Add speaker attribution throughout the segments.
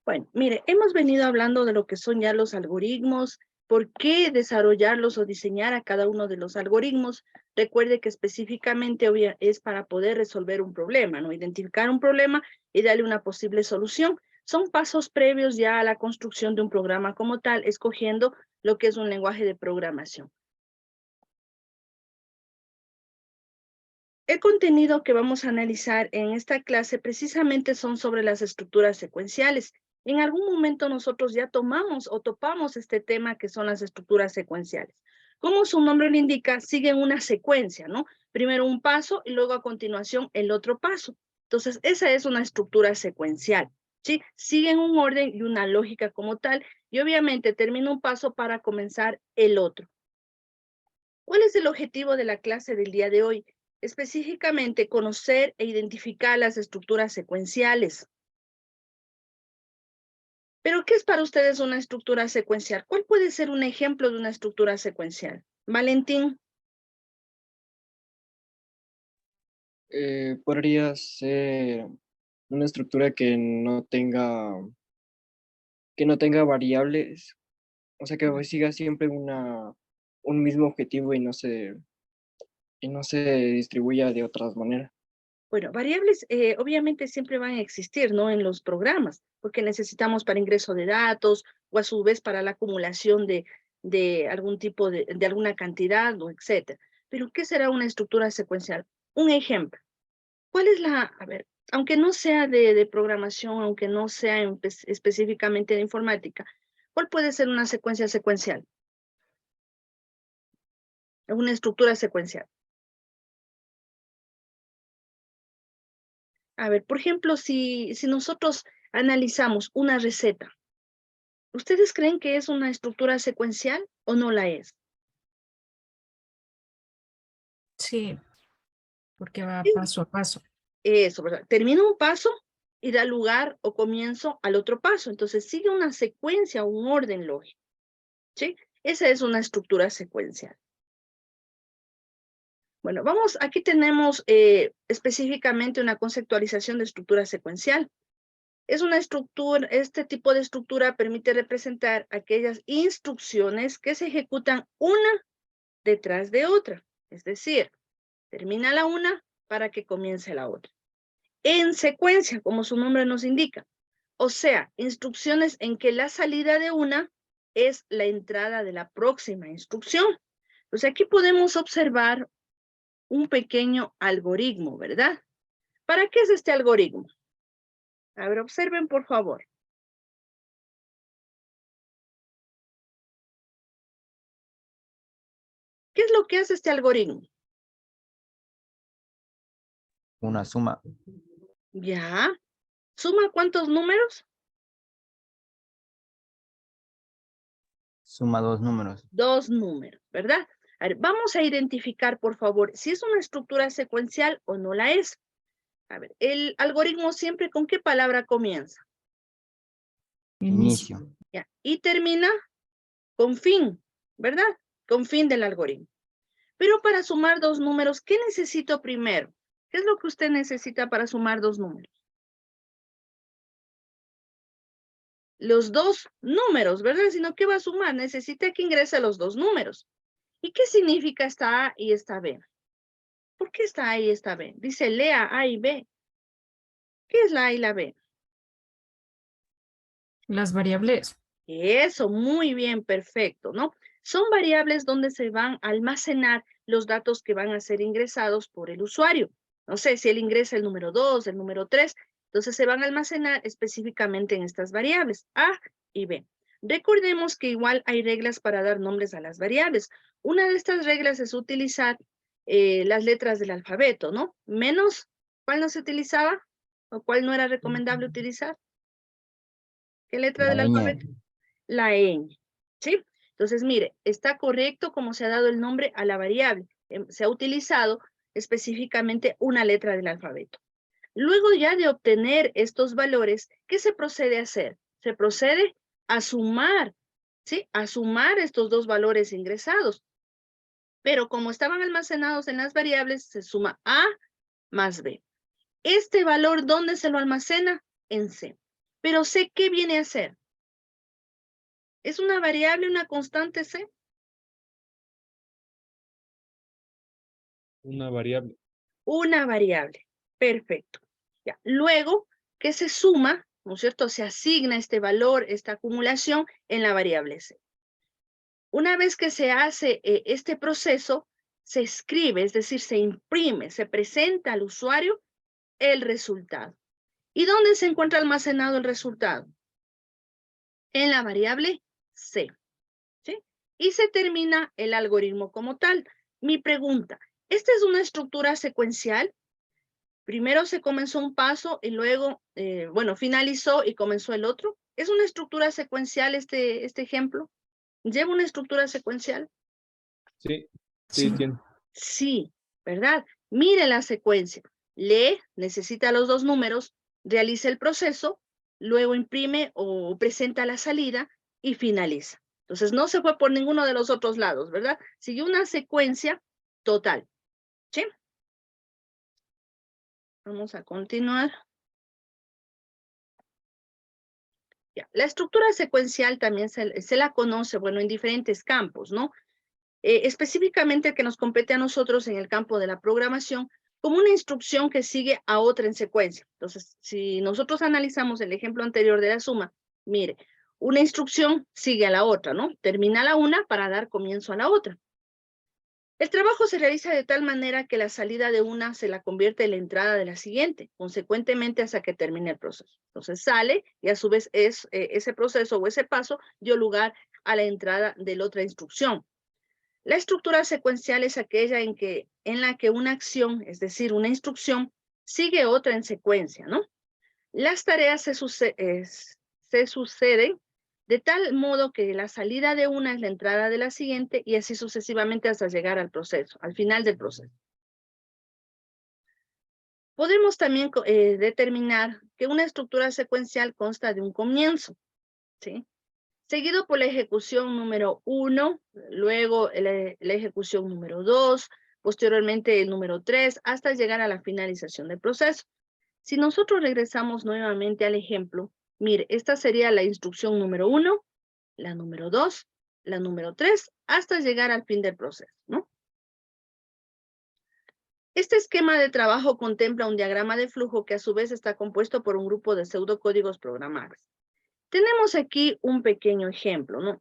Speaker 1: Bueno, mire, hemos venido hablando de lo que son ya los algoritmos, por qué desarrollarlos o diseñar a cada uno de los algoritmos. Recuerde que específicamente es para poder resolver un problema, ¿no? Identificar un problema y darle una posible solución. Son pasos previos ya a la construcción de un programa como tal, escogiendo lo que es un lenguaje de programación. El contenido que vamos a analizar en esta clase precisamente son sobre las estructuras secuenciales. En algún momento nosotros ya tomamos o topamos este tema que son las estructuras secuenciales. Como su nombre lo indica, siguen una secuencia, ¿no? Primero un paso y luego a continuación el otro paso. Entonces, esa es una estructura secuencial, ¿sí? Siguen un orden y una lógica como tal y obviamente termina un paso para comenzar el otro. ¿Cuál es el objetivo de la clase del día de hoy? Específicamente, conocer e identificar las estructuras secuenciales. ¿Pero qué es para ustedes una estructura secuencial? ¿Cuál puede ser un ejemplo de una estructura secuencial? Valentín.
Speaker 2: Podría ser una estructura que no tenga variables, o sea, que siga siempre un mismo objetivo y no se distribuya de otras maneras.
Speaker 1: Bueno, variables obviamente siempre van a existir, ¿no? En los programas, porque necesitamos para ingreso de datos o a su vez para la acumulación de algún tipo de alguna cantidad o etcétera. Pero, ¿qué será una estructura secuencial? Un ejemplo. ¿Cuál es a ver, aunque no sea de programación, aunque no sea específicamente de informática, ¿cuál puede ser una secuencia secuencial? Una estructura secuencial. A ver, por ejemplo, si nosotros analizamos una receta, ¿ustedes creen que es una estructura secuencial o no la es?
Speaker 3: Sí, porque va
Speaker 1: Sí.
Speaker 3: paso a paso.
Speaker 1: Eso, ¿verdad? Termina un paso y da lugar o comienzo al otro paso. Entonces sigue una secuencia, un orden lógico, ¿sí? Esa es una estructura secuencial. Bueno, aquí tenemos específicamente una conceptualización de estructura secuencial. Es una estructura, este tipo de estructura permite representar aquellas instrucciones que se ejecutan una detrás de otra. Es decir, termina la una para que comience la otra. En secuencia, como su nombre nos indica. O sea, instrucciones en que la salida de una es la entrada de la próxima instrucción. Entonces aquí podemos observar un pequeño algoritmo, ¿verdad? ¿Para qué es este algoritmo? A ver, observen, por favor. ¿Qué es lo que hace este algoritmo?
Speaker 4: Una suma.
Speaker 1: Ya. ¿Suma cuántos números?
Speaker 4: Suma dos números.
Speaker 1: Dos números, ¿verdad? A ver, vamos a identificar, por favor, si es una estructura secuencial o no la es. A ver, el algoritmo siempre ¿con qué palabra comienza?
Speaker 4: Inicio.
Speaker 1: Ya. Y termina con fin, ¿verdad? Con fin del algoritmo. Pero para sumar dos números, ¿qué necesito primero? ¿Qué es lo que usted necesita para sumar dos números? Los dos números, ¿verdad? Sino ¿qué va a sumar? Necesita que ingrese los dos números. ¿Y qué significa esta A y esta B? ¿Por qué esta A y esta B? Dice lea A y B. ¿Qué es la A y la B?
Speaker 3: Las variables.
Speaker 1: Eso, muy bien, perfecto, ¿no? Son variables donde se van a almacenar los datos que van a ser ingresados por el usuario. No sé si él ingresa el número 2, el número 3, entonces se van a almacenar específicamente en estas variables, A y B. Recordemos que igual hay reglas para dar nombres a las variables. Una de estas reglas es utilizar las letras del alfabeto, ¿no? Menos, ¿cuál no se utilizaba? ¿O cuál no era recomendable utilizar? ¿Qué letra del
Speaker 4: La
Speaker 1: alfabeto?
Speaker 4: ñ.
Speaker 1: La ñ, ¿sí? Entonces, mire, está correcto como se ha dado el nombre a la variable. Se ha utilizado específicamente una letra del alfabeto. Luego ya de obtener estos valores, ¿qué se procede a hacer? Se procede a sumar, ¿sí? A sumar estos dos valores ingresados. Pero como estaban almacenados en las variables, se suma A más B. Este valor, ¿dónde se lo almacena? En C. pero C, ¿qué viene a ser? ¿Es una variable, una constante C?
Speaker 5: Una variable.
Speaker 1: Una variable. Perfecto. Ya. Luego, que se suma, ¿no es cierto? Se asigna este valor, esta acumulación en la variable C. Una vez que se hace este proceso, se escribe, es decir, se imprime, se presenta al usuario el resultado. ¿Y dónde se encuentra almacenado el resultado? En la variable C. ¿Sí? Y se termina el algoritmo como tal. Mi pregunta, ¿esta es una estructura secuencial? Primero se comenzó un paso y luego, finalizó y comenzó el otro. ¿Es una estructura secuencial este ejemplo? ¿Lleva una estructura secuencial?
Speaker 5: Sí, sí,
Speaker 3: Sí.
Speaker 5: tiene.
Speaker 1: Sí, ¿verdad? Mire la secuencia. Lee, necesita los dos números, realiza el proceso, luego imprime o presenta la salida y finaliza. Entonces no se fue por ninguno de los otros lados, ¿verdad? Siguió una secuencia total. ¿Sí? Vamos a continuar. Ya. La estructura secuencial también se la conoce, bueno, en diferentes campos, ¿no? Específicamente el que nos compete a nosotros en el campo de la programación, como una instrucción que sigue a otra en secuencia. Entonces, si nosotros analizamos el ejemplo anterior de la suma, mire, una instrucción sigue a la otra, ¿no? Termina la una para dar comienzo a la otra. El trabajo se realiza de tal manera que la salida de una se la convierte en la entrada de la siguiente, consecuentemente hasta que termine el proceso. Entonces sale y a su vez ese proceso o ese paso dio lugar a la entrada de la otra instrucción. La estructura secuencial es aquella en la que una acción, es decir, una instrucción, sigue otra en secuencia, ¿no? Las tareas se suceden de tal modo que la salida de una es la entrada de la siguiente y así sucesivamente hasta llegar al proceso, al final del proceso. Podemos también determinar que una estructura secuencial consta de un comienzo, ¿sí? Seguido por la ejecución número 1, luego la ejecución número 2, posteriormente el número 3, hasta llegar a la finalización del proceso. Si nosotros regresamos nuevamente al ejemplo, mire, esta sería la instrucción número 1, la número 2, la número 3, hasta llegar al fin del proceso, ¿no? Este esquema de trabajo contempla un diagrama de flujo que a su vez está compuesto por un grupo de pseudocódigos programables. Tenemos aquí un pequeño ejemplo, ¿no?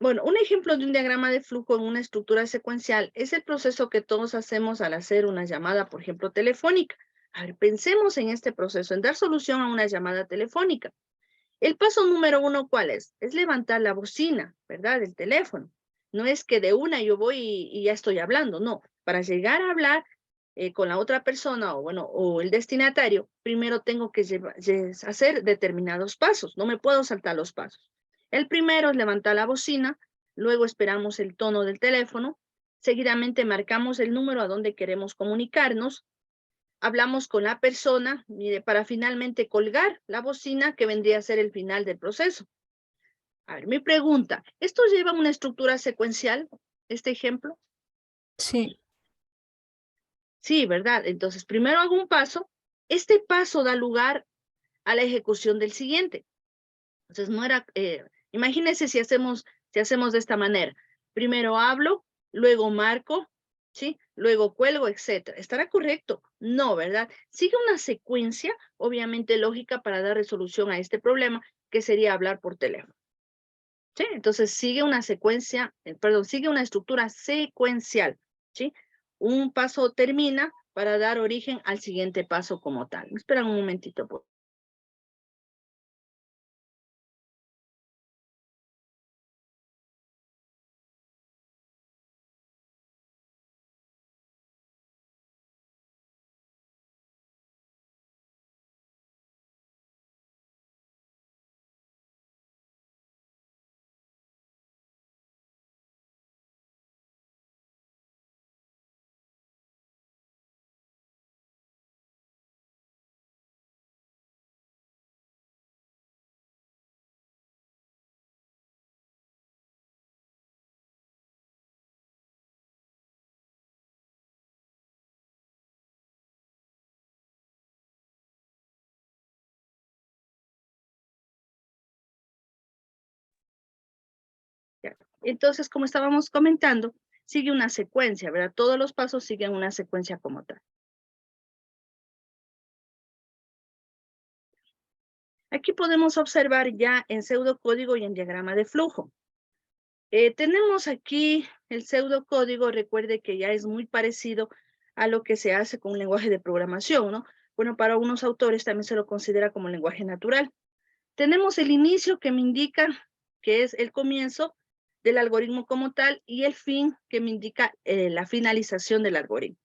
Speaker 1: Un ejemplo de un diagrama de flujo en una estructura secuencial es el proceso que todos hacemos al hacer una llamada, por ejemplo, telefónica. A ver, pensemos en este proceso, en dar solución a una llamada telefónica. El paso número 1, ¿cuál es? Es levantar la bocina, ¿verdad? Del teléfono. No es que de una yo voy y ya estoy hablando, no. Para llegar a hablar con la otra persona o el destinatario, primero tengo que hacer determinados pasos. No me puedo saltar los pasos. El primero es levantar la bocina, luego esperamos el tono del teléfono, seguidamente marcamos el número a donde queremos comunicarnos, hablamos con la persona, mire, para finalmente colgar la bocina que vendría a ser el final del proceso. A ver, mi pregunta, ¿esto lleva una estructura secuencial, este ejemplo?
Speaker 3: Sí.
Speaker 1: Sí, ¿verdad? Entonces, primero hago un paso, este paso da lugar a la ejecución del siguiente. Entonces, no era, imagínense si hacemos de esta manera. Primero hablo, luego marco, ¿sí? Luego cuelgo, etcétera. ¿Estará correcto? No, ¿verdad? Sigue una secuencia, obviamente lógica, para dar resolución a este problema, que sería hablar por teléfono. ¿Sí? Entonces, sigue una secuencia, sigue una estructura secuencial, ¿sí? Un paso termina para dar origen al siguiente paso como tal. Espera un momentito, por Entonces, como estábamos comentando, sigue una secuencia, ¿verdad? Todos los pasos siguen una secuencia como tal. Aquí podemos observar ya en pseudocódigo y en diagrama de flujo. Tenemos aquí el pseudocódigo, recuerde que ya es muy parecido a lo que se hace con un lenguaje de programación, ¿no? Bueno, para unos autores también se lo considera como lenguaje natural. Tenemos el inicio que me indica que es el comienzo del algoritmo como tal y el fin que me indica la finalización del algoritmo.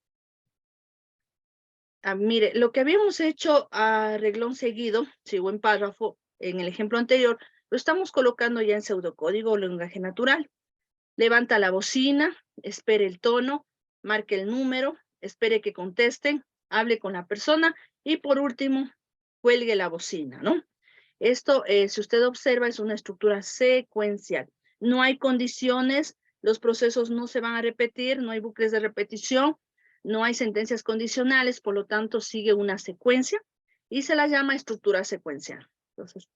Speaker 1: Mire, lo que habíamos hecho a reglón seguido, sigo en párrafo, en el ejemplo anterior, lo estamos colocando ya en pseudocódigo o lenguaje natural. Levanta la bocina, espere el tono, marque el número, espere que contesten, hable con la persona y por último, cuelgue la bocina, ¿no? Esto, si usted observa, es una estructura secuencial. No hay condiciones, los procesos no se van a repetir, no hay bucles de repetición, no hay sentencias condicionales, por lo tanto sigue una secuencia y se la llama estructura secuencial. Entonces,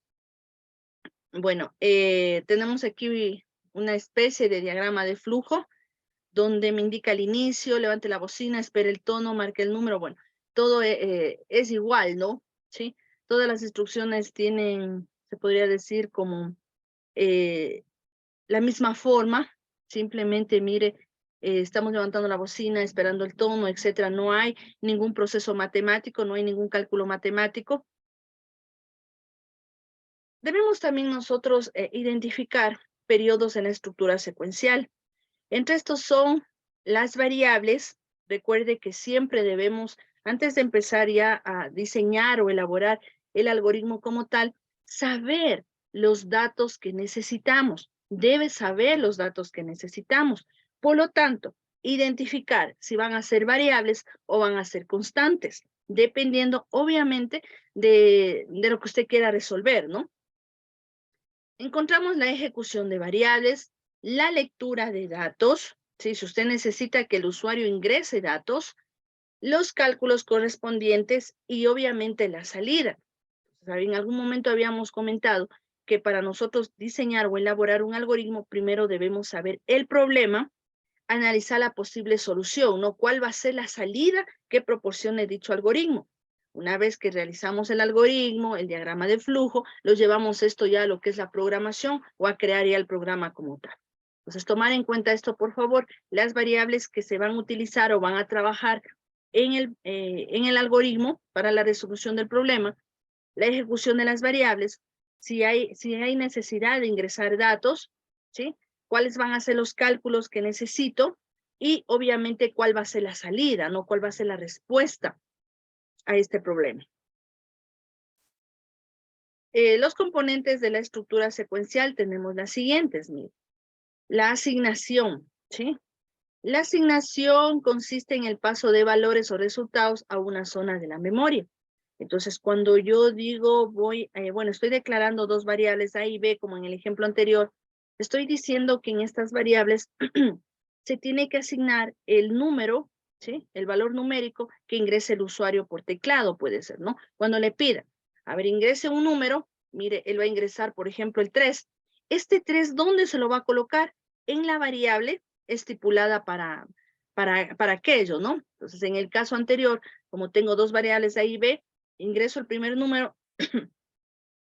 Speaker 1: bueno, tenemos aquí una especie de diagrama de flujo donde me indica el inicio, levante la bocina, espere el tono, marque el número. Bueno, todo es igual, ¿no? ¿Sí? Todas las instrucciones tienen, se podría decir, como la misma forma. Simplemente, mire, estamos levantando la bocina, esperando el tono, etcétera. No hay ningún proceso matemático, no hay ningún cálculo matemático. Debemos también nosotros identificar periodos en la estructura secuencial. Entre estos son las variables. Recuerde que siempre debemos, antes de empezar ya a diseñar o elaborar el algoritmo como tal, saber los datos que necesitamos. Debe saber los datos que necesitamos. Por lo tanto, identificar si van a ser variables o van a ser constantes, dependiendo obviamente de lo que usted quiera resolver, ¿no? Encontramos la ejecución de variables, la lectura de datos, ¿sí? Si usted necesita que el usuario ingrese datos, los cálculos correspondientes y obviamente la salida. O sea, en algún momento habíamos comentado que para nosotros diseñar o elaborar un algoritmo, primero debemos saber el problema, analizar la posible solución, ¿no? ¿Cuál va a ser la salida que proporcione dicho algoritmo? Una vez que realizamos el algoritmo, el diagrama de flujo, lo llevamos esto ya a lo que es la programación o a crear ya el programa como tal. Entonces, tomar en cuenta esto, por favor, las variables que se van a utilizar o van a trabajar en el algoritmo para la resolución del problema, la ejecución de las variables, si hay necesidad de ingresar datos, ¿sí? Cuáles van a ser los cálculos que necesito y obviamente cuál va a ser la salida, ¿no? Cuál va a ser la respuesta a este problema. Los componentes de la estructura secuencial tenemos las siguientes, miren. La asignación, ¿sí? La asignación consiste en el paso de valores o resultados a una zona de la memoria. Entonces, cuando yo digo bueno, estoy declarando dos variables A y B, como en el ejemplo anterior, estoy diciendo que en estas variables se tiene que asignar el número, ¿sí? El valor numérico que ingrese el usuario por teclado, puede ser, ¿no? Cuando le pida, a ver, ingrese un número, mire, él va a ingresar, por ejemplo, el 3. Este 3, ¿dónde se lo va a colocar? En la variable estipulada para aquello, ¿no? Entonces, en el caso anterior, como tengo dos variables A y B, ingreso el primer número,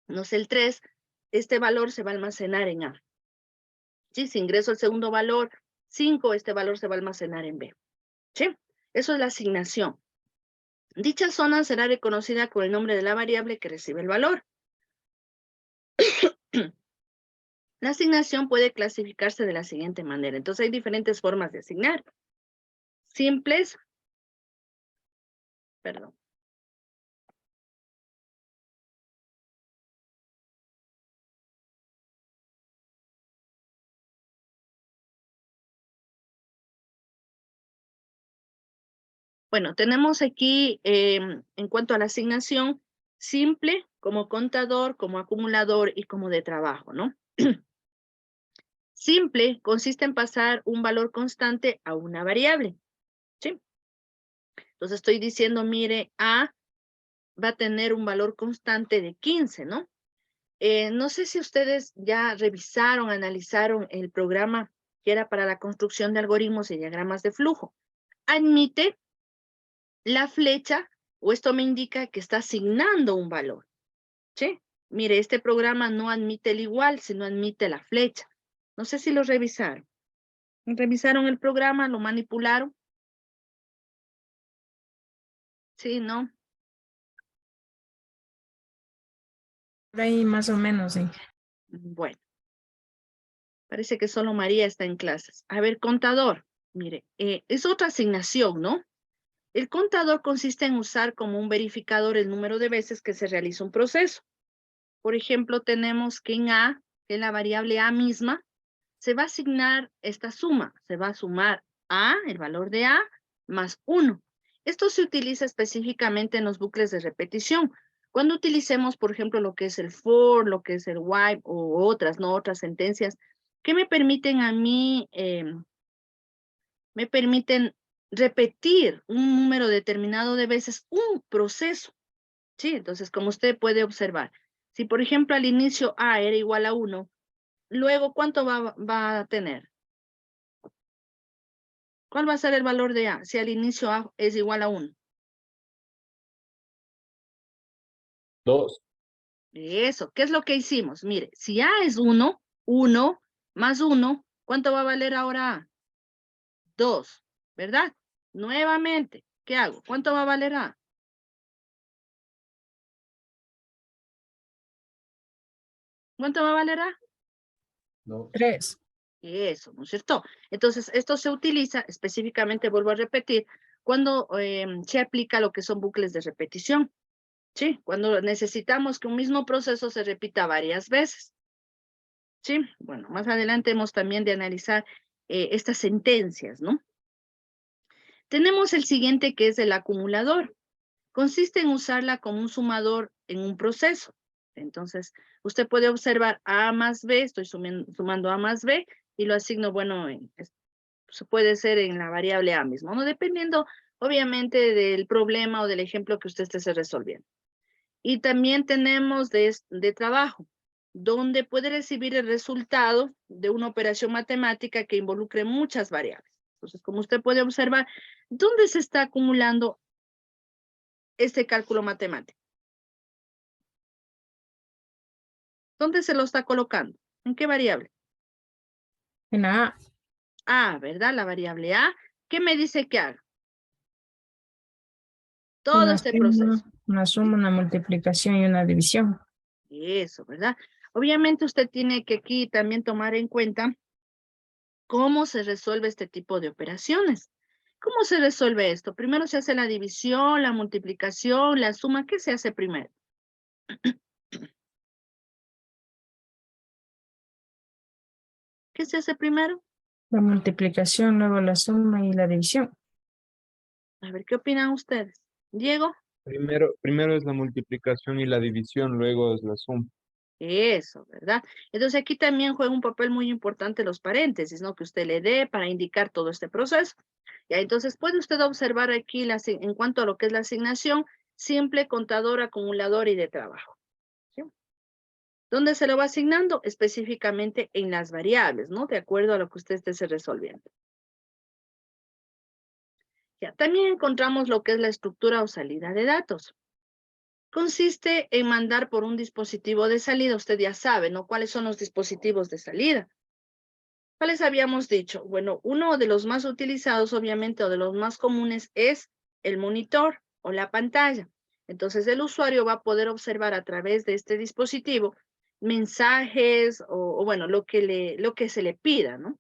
Speaker 1: no sé, el 3, este valor se va a almacenar en A. ¿Sí? Si ingreso el segundo valor, 5, este valor se va a almacenar en B. ¿Sí? Eso es la asignación. Dicha zona será reconocida con el nombre de la variable que recibe el valor. La asignación puede clasificarse de la siguiente manera. Entonces hay diferentes formas de asignar. Simples, perdón. Bueno, tenemos aquí, en cuanto a la asignación, simple, como contador, como acumulador y como de trabajo, ¿no? Simple consiste en pasar un valor constante a una variable, ¿sí? Entonces estoy diciendo, mire, A va a tener un valor constante de 15, ¿no? No sé si ustedes ya revisaron, analizaron el programa que era para la construcción de algoritmos y diagramas de flujo. Admite la flecha, o esto me indica que está asignando un valor, ¿sí? Mire, este programa no admite el igual, sino admite la flecha. No sé si lo revisaron. ¿Revisaron el programa? ¿Lo manipularon? Sí, ¿no?
Speaker 3: Por ahí más o menos, sí.
Speaker 1: Bueno, parece que solo María está en clases. A ver, contador, mire, es otra asignación, ¿no? El contador consiste en usar como un verificador el número de veces que se realiza un proceso. Por ejemplo, tenemos que en A, que es la variable A misma, se va a asignar esta suma. Se va a sumar A, el valor de A, más 1. Esto se utiliza específicamente en los bucles de repetición. Cuando utilicemos, por ejemplo, lo que es el for, lo que es el while o otras, ¿no? Otras sentencias que me permiten a mí, me permiten repetir un número determinado de veces un proceso, ¿sí? Entonces, como usted puede observar, si por ejemplo al inicio A era igual a 1, luego ¿cuánto va a tener? ¿Cuál va a ser el valor de A si al inicio A es igual a 1?
Speaker 5: 2.
Speaker 1: Eso, ¿qué es lo que hicimos? Mire, si A es 1, 1 más 1, ¿cuánto va a valer ahora A? 2, ¿verdad? Nuevamente, ¿qué hago? ¿Cuánto va a valer A? ¿Cuánto va a valer A?
Speaker 5: 2.
Speaker 3: 3.
Speaker 1: Eso, ¿no es cierto? Entonces, esto se utiliza específicamente, vuelvo a repetir, cuando se aplica lo que son bucles de repetición, ¿sí? Cuando necesitamos que un mismo proceso se repita varias veces, ¿sí? Bueno, más adelante hemos también de analizar estas sentencias, ¿no? Tenemos el siguiente que es el acumulador. Consiste en usarla como un sumador en un proceso. Entonces, usted puede observar A más B, estoy sumando A más B, y lo asigno, bueno, se puede ser en la variable A mismo, ¿no? Dependiendo, obviamente, del problema o del ejemplo que usted esté resolviendo. Y también tenemos de trabajo, donde puede recibir el resultado de una operación matemática que involucre muchas variables. Entonces, como usted puede observar, ¿dónde se está acumulando este cálculo matemático? ¿Dónde se lo está colocando? ¿En qué variable?
Speaker 3: En A,
Speaker 1: A, ¿verdad? La variable A. ¿Qué me dice que haga? Todo este proceso.
Speaker 3: una suma, una multiplicación y una división.
Speaker 1: Eso, ¿verdad? Obviamente usted tiene que aquí también tomar en cuenta cómo se resuelve este tipo de operaciones. ¿Cómo se resuelve esto? Primero se hace la división, la multiplicación, la suma. ¿Qué se hace primero? ¿Qué se hace primero?
Speaker 3: La multiplicación, luego la suma y la división.
Speaker 1: A ver, ¿qué opinan ustedes? Diego,
Speaker 5: Primero es la multiplicación y la división, luego es la suma.
Speaker 1: eso, ¿verdad? Entonces aquí también juega un papel muy importante los paréntesis, ¿no? Que usted le dé para indicar todo este proceso. Ya, entonces puede usted observar aquí en cuanto a lo que es la asignación, simple, contador, acumulador y de trabajo. ¿Sí? ¿Dónde se lo va asignando? Específicamente en las variables, ¿no? De acuerdo a lo que usted esté resolviendo. Ya, también encontramos lo que es la estructura o salida de datos. Consiste en mandar por un dispositivo de salida, usted ya sabe, ¿no? ¿Cuáles son los dispositivos de salida? ¿Cuáles habíamos dicho? Bueno, uno de los más utilizados, obviamente, o de los más comunes es el monitor o la pantalla. Entonces, el usuario va a poder observar a través de este dispositivo mensajes o bueno, lo que se le pida, ¿no?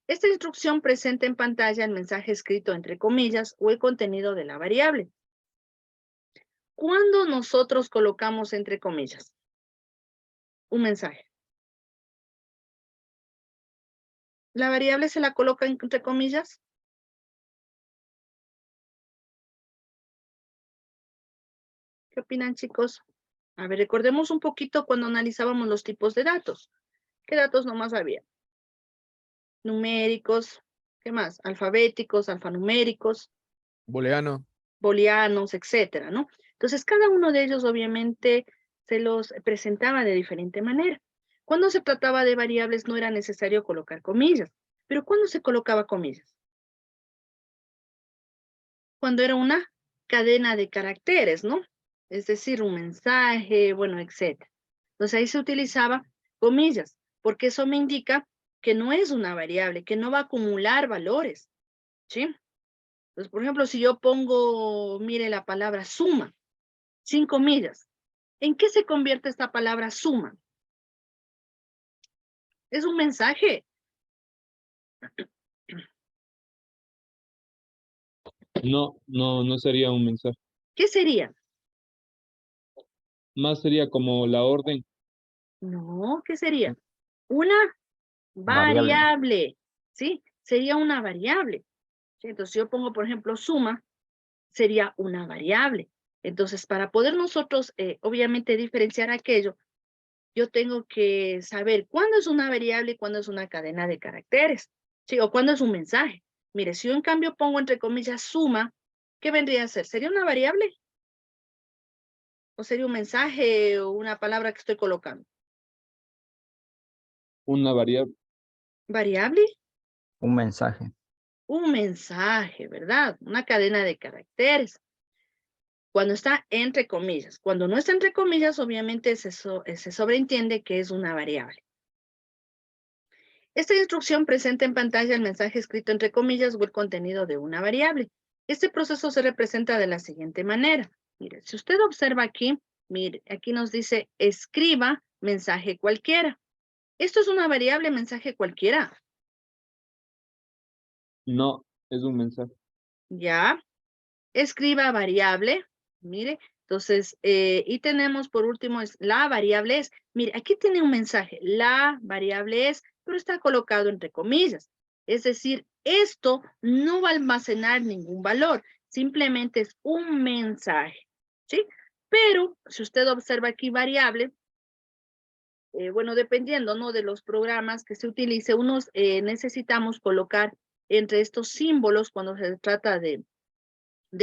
Speaker 1: Esta instrucción presenta en pantalla el mensaje escrito entre comillas o el contenido de la variable. ¿Cuándo nosotros colocamos entre comillas un mensaje? ¿La variable se la coloca entre comillas? ¿Qué opinan, chicos? A ver, recordemos un poquito cuando analizábamos los tipos de datos. ¿Qué datos nomás había? Numéricos, ¿qué más? Alfabéticos, alfanuméricos,
Speaker 5: Booleano.
Speaker 1: booleanos, etcétera, ¿no? Entonces, cada uno de ellos obviamente se los presentaba de diferente manera. Cuando se trataba de variables no era necesario colocar comillas, pero ¿cuándo se colocaba comillas? Cuando era una cadena de caracteres, ¿no? Es decir, un mensaje, bueno, etc. Entonces ahí se utilizaba comillas, porque eso me indica que no es una variable, que no va a acumular valores, ¿sí? Entonces, por ejemplo, si yo pongo, mire la palabra suma, sin comillas, ¿en qué se convierte esta palabra suma? Es un mensaje.
Speaker 5: No sería un mensaje.
Speaker 1: ¿Qué sería?
Speaker 5: Más sería como la orden.
Speaker 1: No, ¿qué sería? Una
Speaker 4: Variable.
Speaker 1: variable, ¿sí? Sería una variable. ¿Sí? Entonces, si yo pongo, por ejemplo, suma, sería una variable. Entonces, para poder nosotros, obviamente, diferenciar aquello, yo tengo que saber cuándo es una variable y cuándo es una cadena de caracteres, ¿sí? O cuándo es un mensaje. Mire, si yo en cambio pongo entre comillas suma, ¿qué vendría a ser? ¿Sería una variable? ¿O sería un mensaje o una palabra que estoy colocando?
Speaker 5: Una variable.
Speaker 1: ¿Variable?
Speaker 4: Un mensaje.
Speaker 1: Un mensaje, ¿verdad? Una cadena de caracteres. Cuando está entre comillas. Cuando no está entre comillas, obviamente se sobreentiende que es una variable. Esta instrucción presenta en pantalla el mensaje escrito entre comillas o el contenido de una variable. Este proceso se representa de la siguiente manera. Mire, si usted observa aquí, mire, aquí nos dice escriba mensaje cualquiera. Esto es una variable mensaje cualquiera.
Speaker 5: No, es un mensaje.
Speaker 1: Ya, escriba variable, mire, entonces, y tenemos por último es la variable es, mire, aquí tiene un mensaje, la variable es, pero está colocado entre comillas, es decir, esto no va a almacenar ningún valor, simplemente es un mensaje, ¿sí? Pero, si usted observa aquí variable, bueno, dependiendo, ¿no? De los programas que se utilice, unos necesitamos colocar entre estos símbolos cuando se trata de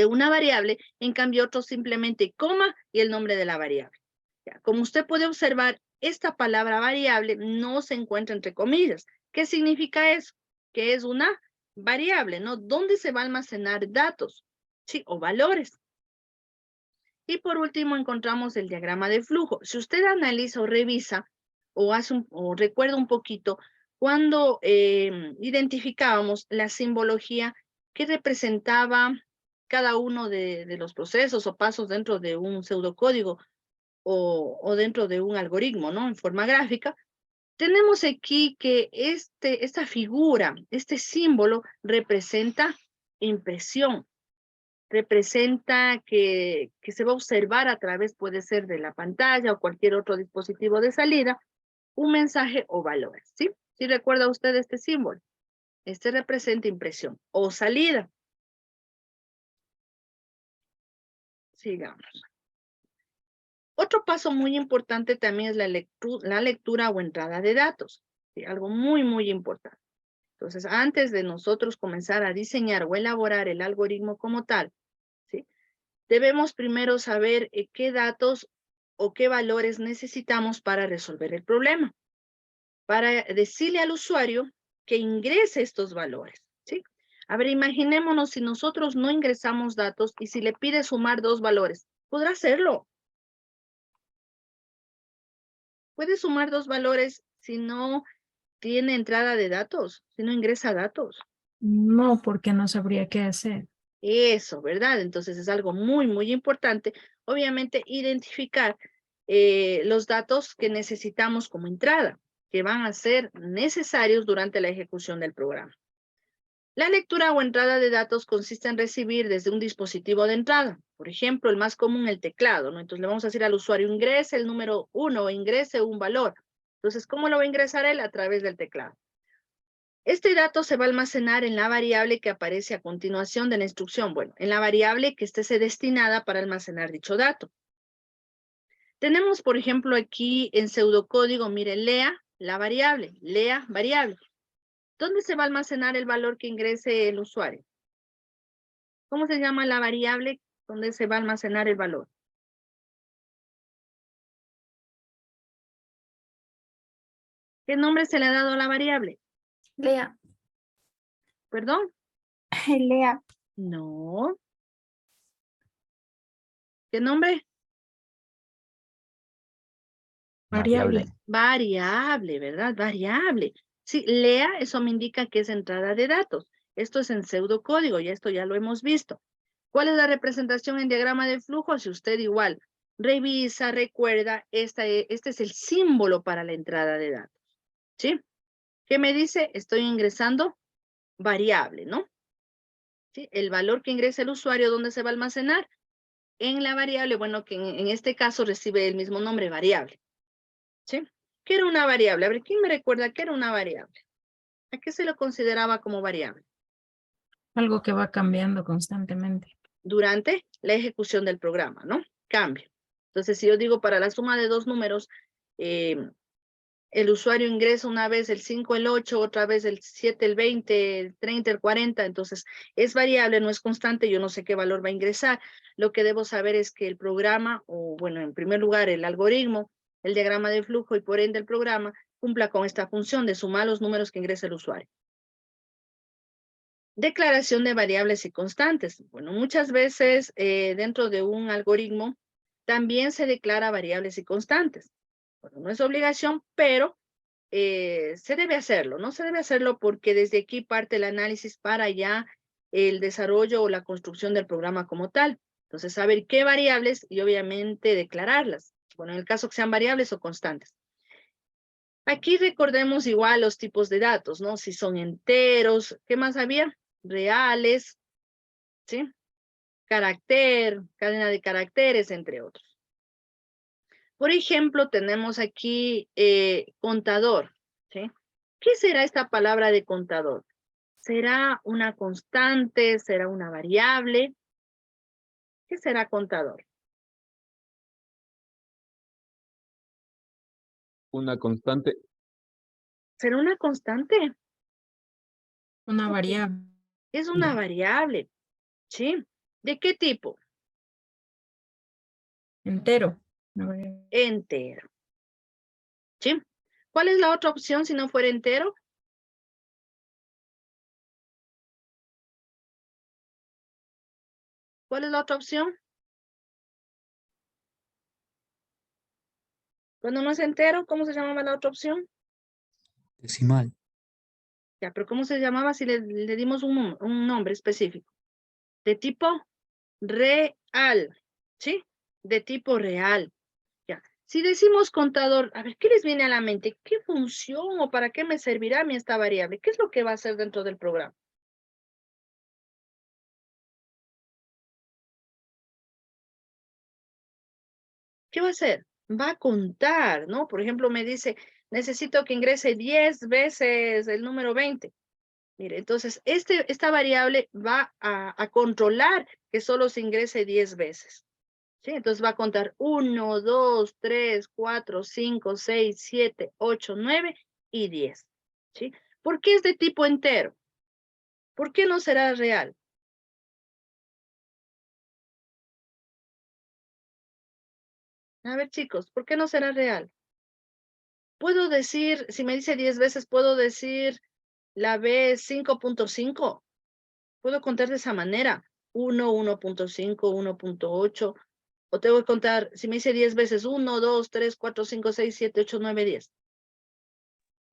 Speaker 1: una variable, en cambio otros simplemente coma y el nombre de la variable. Ya, como usted puede observar, esta palabra variable no se encuentra entre comillas. ¿Qué significa eso? Que es una variable, ¿no? ¿Dónde se va a almacenar datos? Sí, o valores. Y por último encontramos el diagrama de flujo. Si usted analiza o revisa o o recuerda un poquito, cuando identificábamos la simbología que representaba cada uno de los procesos o pasos dentro de un pseudocódigo o dentro de un algoritmo, ¿no? En forma gráfica, tenemos aquí que esta figura, este símbolo representa impresión, representa que se va a observar a través, puede ser de la pantalla o cualquier otro dispositivo de salida, un mensaje o valores, ¿sí? ¿Sí recuerda usted este símbolo? Este representa impresión o salida. Sigamos. Otro paso muy importante también es la lectura o entrada de datos. ¿Sí? Algo muy, muy importante. Entonces, antes de nosotros comenzar a diseñar o elaborar el algoritmo como tal, ¿sí? Debemos primero saber qué datos o qué valores necesitamos para resolver el problema. Para decirle al usuario que ingrese estos valores, ¿sí? A ver, imaginémonos si nosotros no ingresamos datos y si le pide sumar dos valores, ¿podrá hacerlo? Puede sumar dos valores si no tiene entrada de datos, si no ingresa datos.
Speaker 3: No, porque no sabría qué hacer.
Speaker 1: Eso, ¿verdad? Entonces es algo muy, muy importante. Obviamente, identificar los datos que necesitamos como entrada, que van a ser necesarios durante la ejecución del programa. La lectura o entrada de datos consiste en recibir desde un dispositivo de entrada. Por ejemplo, el más común, el teclado, ¿no? Entonces le vamos a decir al usuario, ingrese el número 1 o ingrese un valor. Entonces, ¿cómo lo va a ingresar él? A través del teclado. Este dato se va a almacenar en la variable que aparece a continuación de la instrucción. Bueno, en la variable que esté destinada para almacenar dicho dato. Tenemos, por ejemplo, aquí en pseudocódigo, mire, lea la variable, lea variable. ¿Dónde se va a almacenar el valor que ingrese el usuario? ¿Cómo se llama la variable donde se va a almacenar el valor? ¿Qué nombre se le ha dado a la variable?
Speaker 6: Lea.
Speaker 1: ¿Perdón?
Speaker 6: Lea.
Speaker 1: No. ¿Qué nombre?
Speaker 3: Variable.
Speaker 1: Variable, ¿verdad? Variable. Sí, lea, eso me indica que es entrada de datos. Esto es en pseudocódigo y esto ya lo hemos visto. ¿Cuál es la representación en diagrama de flujo? Si usted igual revisa, recuerda, este es el símbolo para la entrada de datos. ¿Sí? ¿Qué me dice? Estoy ingresando variable, ¿no? ¿Sí? El valor que ingresa el usuario, ¿dónde se va a almacenar? En la variable, bueno, que en este caso recibe el mismo nombre, variable. ¿Sí? ¿Qué era una variable? A ver, ¿quién me recuerda qué era una variable? ¿A qué se lo consideraba como variable?
Speaker 3: Algo que va cambiando constantemente.
Speaker 1: Durante la ejecución del programa, ¿no? Cambio. Entonces, si yo digo para la suma de dos números, el usuario ingresa una vez el 5, el 8, otra vez el 7, el 20, el 30, el 40, entonces es variable, no es constante, yo no sé qué valor va a ingresar. Lo que debo saber es que el programa, o bueno, en primer lugar, el algoritmo, el diagrama de flujo y por ende el programa, cumpla con esta función de sumar los números que ingresa el usuario. Declaración de variables y constantes. Bueno, muchas veces dentro de un algoritmo también se declara variables y constantes. Bueno, no es obligación, pero se debe hacerlo. No se debe hacerlo porque desde aquí parte el análisis para ya el desarrollo o la construcción del programa como tal. Entonces, saber qué variables y obviamente declararlas. Bueno, en el caso que sean variables o constantes. Aquí recordemos igual los tipos de datos, ¿no? Si son enteros, ¿qué más había? Reales, ¿sí? Carácter, cadena de caracteres, entre otros. Por ejemplo, tenemos aquí contador, ¿sí? ¿Qué será esta palabra de contador? ¿Será una constante? ¿Será una variable? ¿Qué será contador?
Speaker 5: Una constante.
Speaker 1: ¿Será una constante?
Speaker 3: Una variable.
Speaker 1: Es una variable, ¿sí? ¿De qué tipo?
Speaker 3: Entero. Una variable.
Speaker 1: Entero, ¿sí? ¿Cuál es la otra opción si no fuera entero? ¿Cuál es la otra opción? Cuando no es entero, ¿cómo se llamaba la otra opción?
Speaker 7: Decimal.
Speaker 1: Ya, pero ¿cómo se llamaba si le dimos un nombre específico? De tipo real, ¿sí? De tipo real. Ya. Si decimos contador, a ver, ¿qué les viene a la mente? ¿Qué función o para qué me servirá a mí esta variable? ¿Qué es lo que va a hacer dentro del programa? ¿Qué va a hacer? Va a contar, ¿no? Por ejemplo, me dice, necesito que ingrese 10 veces el número 20. Mire, entonces, esta variable va a controlar que solo se ingrese 10 veces. ¿Sí? Entonces va a contar 1, 2, 3, 4, 5, 6, 7, 8, 9 y 10. ¿Sí? ¿Por qué es de tipo entero? ¿Por qué no será real? A ver, chicos, ¿por qué no será real? Puedo decir, si me dice 10 veces, puedo decir la vez 5.5. Puedo contar de esa manera. 1, 1.5, 1.8. O tengo que contar, si me dice 10 veces, 1, 2, 3, 4, 5, 6, 7, 8, 9, 10.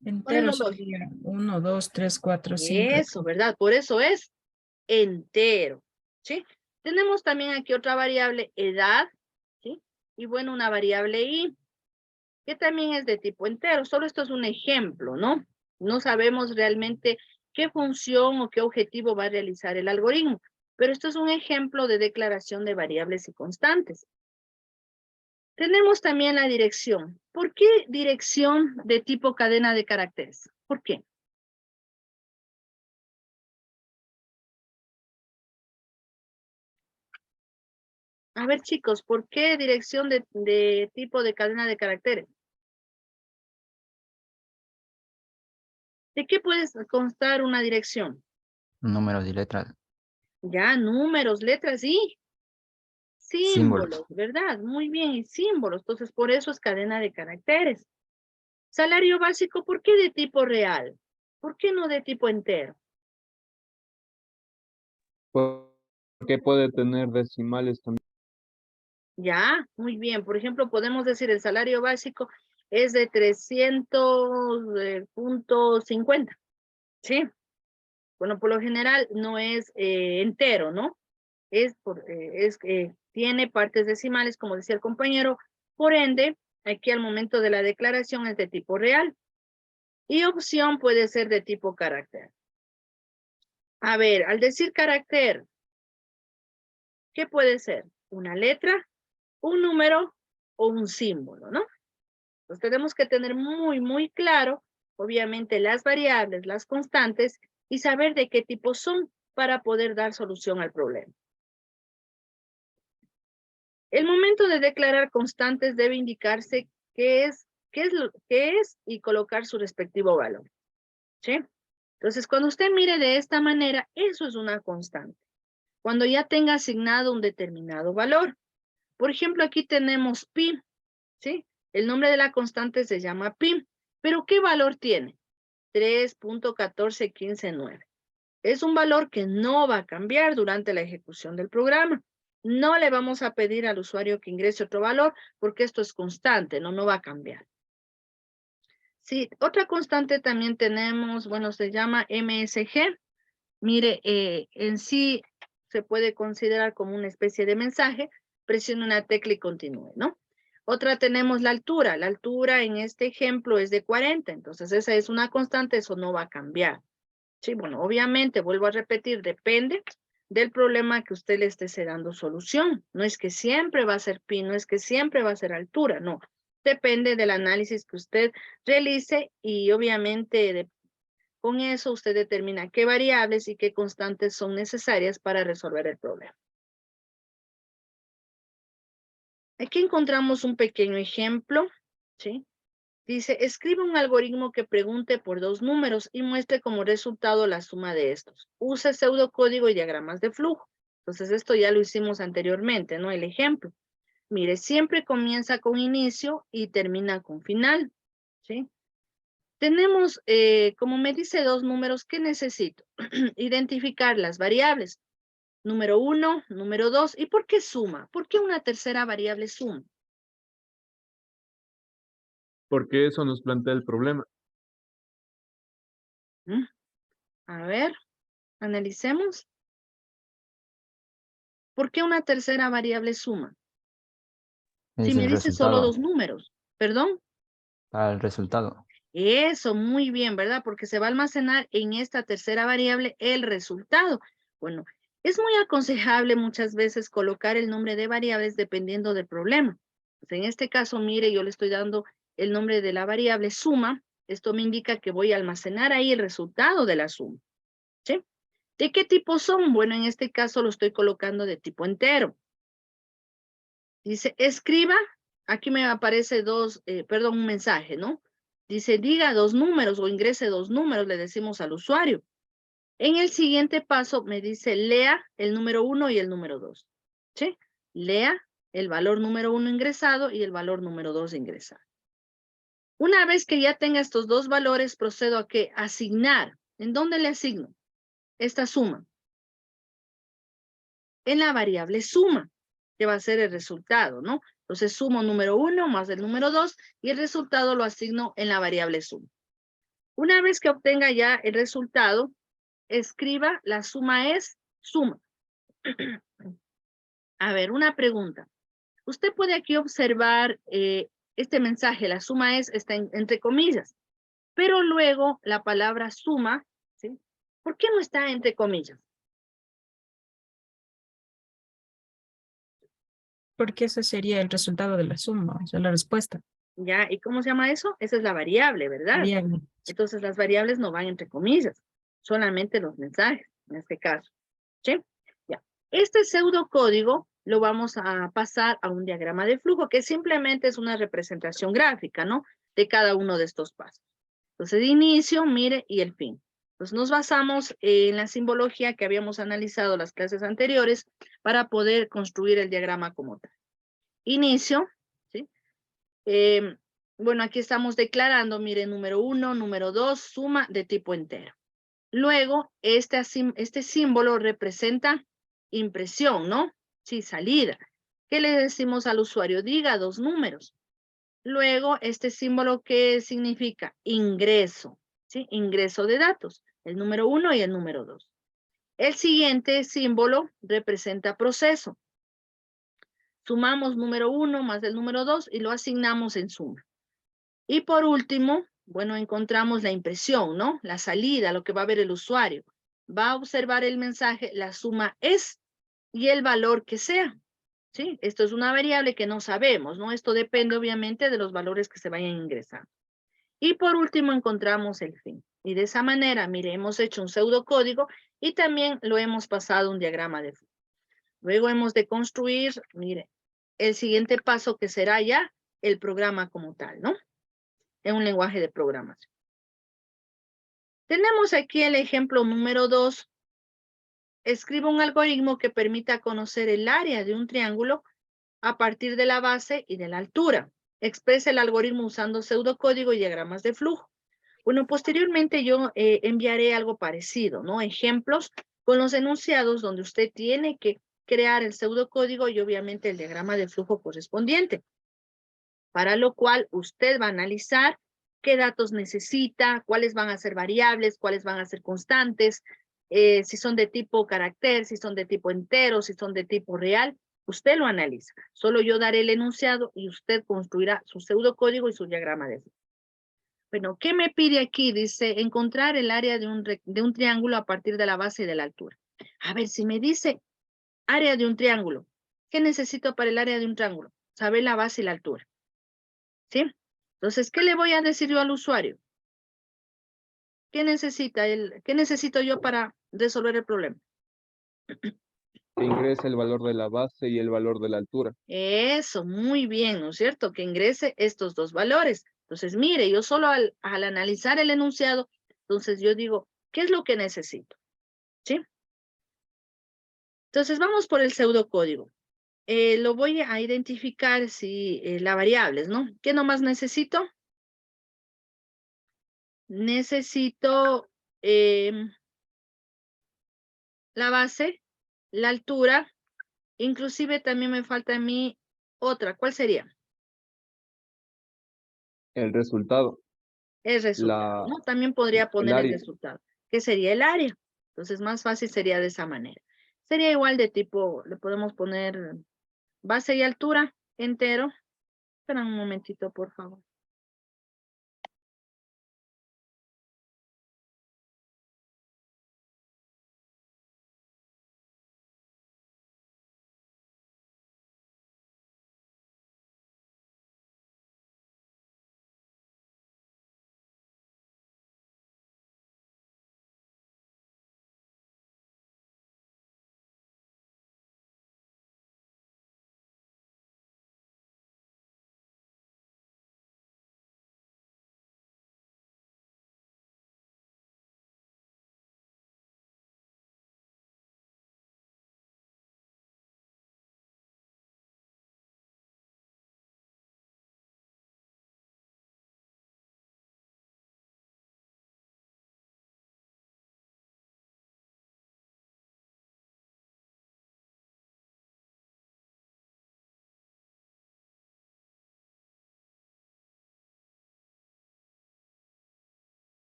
Speaker 1: ¿Cuál es
Speaker 3: Entero
Speaker 1: lo lógico?
Speaker 3: sería 1, 2, 3, 4, 5.
Speaker 1: Eso, ¿verdad? Por eso es entero, ¿sí? Tenemos también aquí otra variable, edad, ¿sí? Y bueno, una variable y, que también es de tipo entero. Solo esto es un ejemplo, ¿no? No sabemos realmente qué función o qué objetivo va a realizar el algoritmo, pero esto es un ejemplo de declaración de variables y constantes. Tenemos también la dirección. ¿Por qué dirección de tipo cadena de caracteres? ¿Por qué? A ver, chicos, ¿por qué dirección de tipo de cadena de caracteres? ¿De qué puede constar una dirección?
Speaker 4: Números y letras.
Speaker 1: Ya, números, letras y símbolos,
Speaker 4: Símbolos.
Speaker 1: ¿verdad? Muy bien, y símbolos. Entonces, por eso es cadena de caracteres. Salario básico, ¿por qué de tipo real? ¿Por qué no de tipo entero?
Speaker 5: Porque puede tener decimales también.
Speaker 1: Ya, muy bien. Por ejemplo, podemos decir el salario básico es de 300.50, ¿sí? Bueno, por lo general no es entero, ¿no? Tiene partes decimales, como decía el compañero. Por ende, aquí al momento de la declaración es de tipo real. Y opción puede ser de tipo carácter. A ver, al decir carácter, ¿qué puede ser? Una letra, un número o un símbolo, ¿no? Entonces tenemos que tener muy claro, obviamente, las variables, las constantes y saber de qué tipo son para poder dar solución al problema. El momento de declarar constantes debe indicarse qué es y colocar su respectivo valor, ¿sí? Entonces, cuando usted mire de esta manera, eso es una constante. Cuando ya tenga asignado un determinado valor. Por ejemplo, aquí tenemos pi, ¿sí? El nombre de la constante se llama pi, pero ¿qué valor tiene? 3.14159. Es un valor que no va a cambiar durante la ejecución del programa. No le vamos a pedir al usuario que ingrese otro valor porque esto es constante, no va a cambiar. Sí, otra constante también tenemos, bueno, se llama MSG. Mire, en sí se puede considerar como una especie de mensaje. Presione una tecla y continúe, ¿no? Otra tenemos la altura. La altura en este ejemplo es de 40, entonces esa es una constante, eso no va a cambiar. Sí, bueno, obviamente, vuelvo a repetir, depende del problema que usted le esté dando solución. No es que siempre va a ser pi, no es que siempre va a ser altura, no. Depende del análisis que usted realice y obviamente con eso usted determina qué variables y qué constantes son necesarias para resolver el problema. Aquí encontramos un pequeño ejemplo, ¿sí? Dice, escribe un algoritmo que pregunte por dos números y muestre como resultado la suma de estos. Use pseudocódigo y diagramas de flujo. Entonces, esto ya lo hicimos anteriormente, ¿no? El ejemplo. Mire, siempre comienza con inicio y termina con final, ¿sí? Tenemos, como me dice dos números, ¿qué necesito? Identificar las variables. Número 1, número 2. ¿Y por qué suma? ¿Por qué una tercera variable suma?
Speaker 5: Porque eso nos plantea el problema.
Speaker 1: A ver, analicemos. ¿Por qué una tercera variable suma? Si
Speaker 4: Es
Speaker 1: me
Speaker 4: el
Speaker 1: dice solo
Speaker 4: resultado,
Speaker 1: dos números. ¿Perdón?
Speaker 4: para el resultado.
Speaker 1: Eso, muy bien, ¿verdad? Porque se va a almacenar en esta tercera variable el resultado. Bueno, es muy aconsejable muchas veces colocar el nombre de variables dependiendo del problema. Pues en este caso, mire, yo le estoy dando el nombre de la variable suma. Esto me indica que voy a almacenar ahí el resultado de la suma. ¿Sí? ¿De qué tipo son? Bueno, en este caso lo estoy colocando de tipo entero. Dice, escriba, aquí me aparece un mensaje, ¿no? Dice, diga dos números o ingrese dos números, le decimos al usuario. En el siguiente paso me dice, lea el número 1 y el número 2. ¿Sí? Lea el valor número 1 ingresado y el valor número 2 ingresado. Una vez que ya tenga estos dos valores, procedo a ¿qué? Asignar. ¿En dónde le asigno esta suma? En la variable suma, que va a ser el resultado, ¿no? Entonces sumo número 1 más el número 2 y el resultado lo asigno en la variable suma. Una vez que obtenga ya el resultado, escriba la suma es suma. A ver, una pregunta. Usted puede aquí observar este mensaje, la suma está entre comillas, pero luego la palabra suma, ¿sí? ¿Por qué no está entre comillas?
Speaker 3: Porque ese sería el resultado de la suma, o sea, la respuesta.
Speaker 1: ¿Ya? ¿Y cómo se llama eso? Esa es la variable, ¿verdad?
Speaker 3: Variable.
Speaker 1: Entonces las variables no van entre comillas, solamente los mensajes, en este caso. ¿Sí? Ya. Este pseudocódigo lo vamos a pasar a un diagrama de flujo, que simplemente es una representación gráfica, ¿no? De cada uno de estos pasos. Entonces, de inicio, mire, y el fin. Entonces, nos basamos en la simbología que habíamos analizado las clases anteriores para poder construir el diagrama como tal. Inicio, ¿sí? Bueno, aquí estamos declarando, mire, número 1, número 2, suma de tipo entero. Luego, este símbolo representa impresión, ¿no? Sí, salida. ¿Qué le decimos al usuario? Diga 2 números. Luego, este símbolo, ¿qué significa? Ingreso, ¿sí? Ingreso de datos, el número 1 y el número 2. El siguiente símbolo representa proceso. Sumamos número 1 más el número 2 y lo asignamos en suma. Y por último, bueno, encontramos la impresión, ¿no? La salida, lo que va a ver el usuario. Va a observar el mensaje, la suma es y el valor que sea, ¿sí? Esto es una variable que no sabemos, ¿no? Esto depende obviamente de los valores que se vayan ingresando. Y por último encontramos el fin. Y de esa manera, mire, hemos hecho un pseudocódigo y también lo hemos pasado a un diagrama de flujo. Luego hemos de construir, mire, el siguiente paso que será ya el programa como tal, ¿no? En un lenguaje de programación. Tenemos aquí el ejemplo número 2. Escribe un algoritmo que permita conocer el área de un triángulo a partir de la base y de la altura. Expresa el algoritmo usando pseudocódigo y diagramas de flujo. Bueno, posteriormente yo enviaré algo parecido, ¿no? Ejemplos con los enunciados donde usted tiene que crear el pseudocódigo y obviamente el diagrama de flujo correspondiente. Para lo cual usted va a analizar qué datos necesita, cuáles van a ser variables, cuáles van a ser constantes, si son de tipo carácter, si son de tipo entero, si son de tipo real. Usted lo analiza. Solo yo daré el enunciado y usted construirá su pseudocódigo y su diagrama de flujo. Bueno, ¿qué me pide aquí? Dice, encontrar el área de un triángulo a partir de la base y de la altura. A ver, si me dice área de un triángulo, ¿qué necesito para el área de un triángulo? Saber la base y la altura. ¿Sí? Entonces, ¿qué le voy a decir yo al usuario? ¿Qué necesita qué necesito yo para resolver el problema?
Speaker 5: Que ingrese el valor de la base y el valor de la altura.
Speaker 1: Eso, muy bien, ¿no es cierto? Que ingrese estos dos valores. Entonces, mire, yo solo al analizar el enunciado, entonces yo digo, ¿qué es lo que necesito? ¿Sí? Entonces, vamos por el pseudocódigo. Lo voy a identificar si la variables, ¿no? ¿Qué nomás necesito? Necesito la base, la altura, inclusive también me falta a mí otra. ¿Cuál sería?
Speaker 5: El resultado.
Speaker 1: El resultado,
Speaker 5: La,
Speaker 1: ¿no? También podría
Speaker 5: el
Speaker 1: poner el
Speaker 5: área.
Speaker 1: resultado, que sería el área. Entonces, más fácil sería de esa manera. Sería igual de tipo, le podemos poner base y altura entero. Espera un momentito, por favor.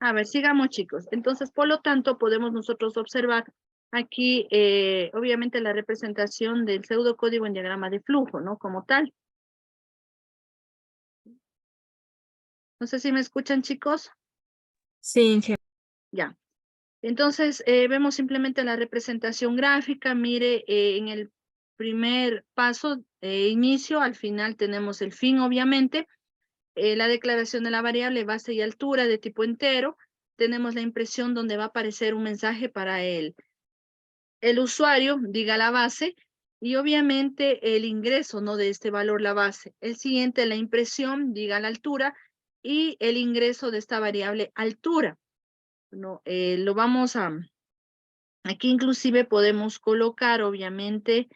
Speaker 1: A ver, sigamos, chicos. Entonces, por lo tanto, podemos nosotros observar aquí, obviamente, la representación del pseudocódigo en diagrama de flujo, ¿no? Como tal. No sé si me escuchan, chicos.
Speaker 3: Sí, ingeniero.
Speaker 1: Ya. Entonces, vemos simplemente la representación gráfica. Mire, en el primer paso, inicio, al final tenemos el fin, obviamente. La declaración de la variable base y altura de tipo entero. Tenemos la impresión donde va a aparecer un mensaje para el usuario, diga la base, y obviamente el ingreso, ¿no? De este valor, la base. El siguiente, la impresión, diga la altura, y el ingreso de esta variable altura. No, lo vamos a, aquí inclusive podemos colocar, obviamente,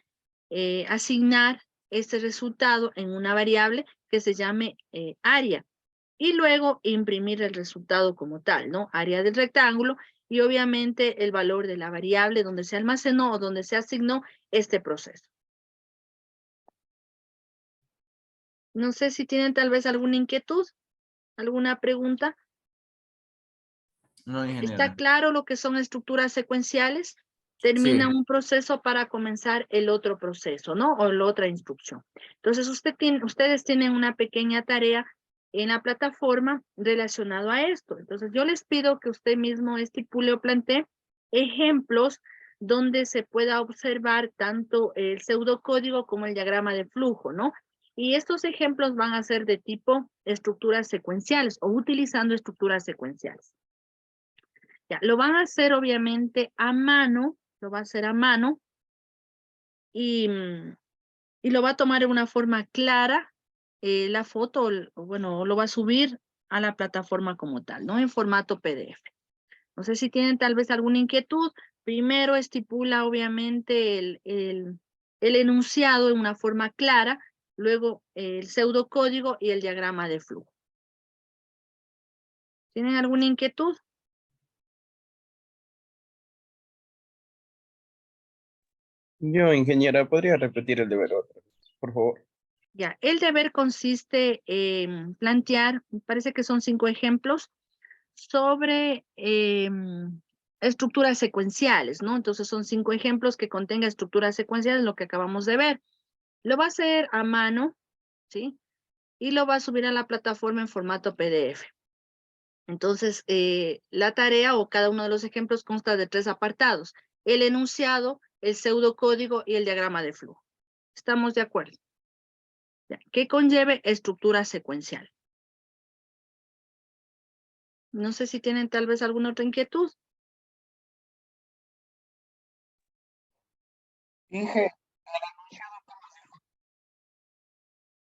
Speaker 1: asignar este resultado en una variable que se llame área. Y luego imprimir el resultado como tal, ¿no? Área del rectángulo y obviamente el valor de la variable donde se almacenó o donde se asignó este proceso. No sé si tienen tal vez alguna inquietud, alguna pregunta.
Speaker 8: No,
Speaker 1: ¿Está
Speaker 8: ingeniera.
Speaker 1: claro lo que son estructuras secuenciales? Termina
Speaker 8: Sí.
Speaker 1: un proceso para comenzar el otro proceso, ¿no? O la otra instrucción. Entonces, ustedes tienen una pequeña tarea en la plataforma relacionado a esto. Entonces, yo les pido que usted mismo estipule o plantee ejemplos donde se pueda observar tanto el pseudocódigo como el diagrama de flujo, ¿no? Y estos ejemplos van a ser de tipo estructuras secuenciales o utilizando estructuras secuenciales. Ya, lo van a hacer obviamente a mano, lo va a hacer a mano y lo va a tomar en una forma clara, la foto, bueno, lo va a subir a la plataforma como tal, ¿no? En formato PDF. No sé si tienen tal vez alguna inquietud. Primero estipula obviamente el enunciado en una forma clara, luego el pseudocódigo y el diagrama de flujo. ¿Tienen alguna inquietud?
Speaker 5: Yo, ingeniera, ¿podría repetir el deber otra vez, por favor?
Speaker 1: Ya, el deber consiste en plantear, me parece que son 5 ejemplos, sobre estructuras secuenciales, ¿no? Entonces son 5 ejemplos que contengan estructuras secuenciales, lo que acabamos de ver. Lo va a hacer a mano, ¿sí? Y lo va a subir a la plataforma en formato PDF. Entonces, la tarea o cada uno de los ejemplos consta de 3 apartados: el enunciado, el pseudocódigo y el diagrama de flujo. ¿Estamos de acuerdo? Ya, que conlleve estructura secuencial. No sé si tienen tal vez alguna otra inquietud.
Speaker 9: Inge,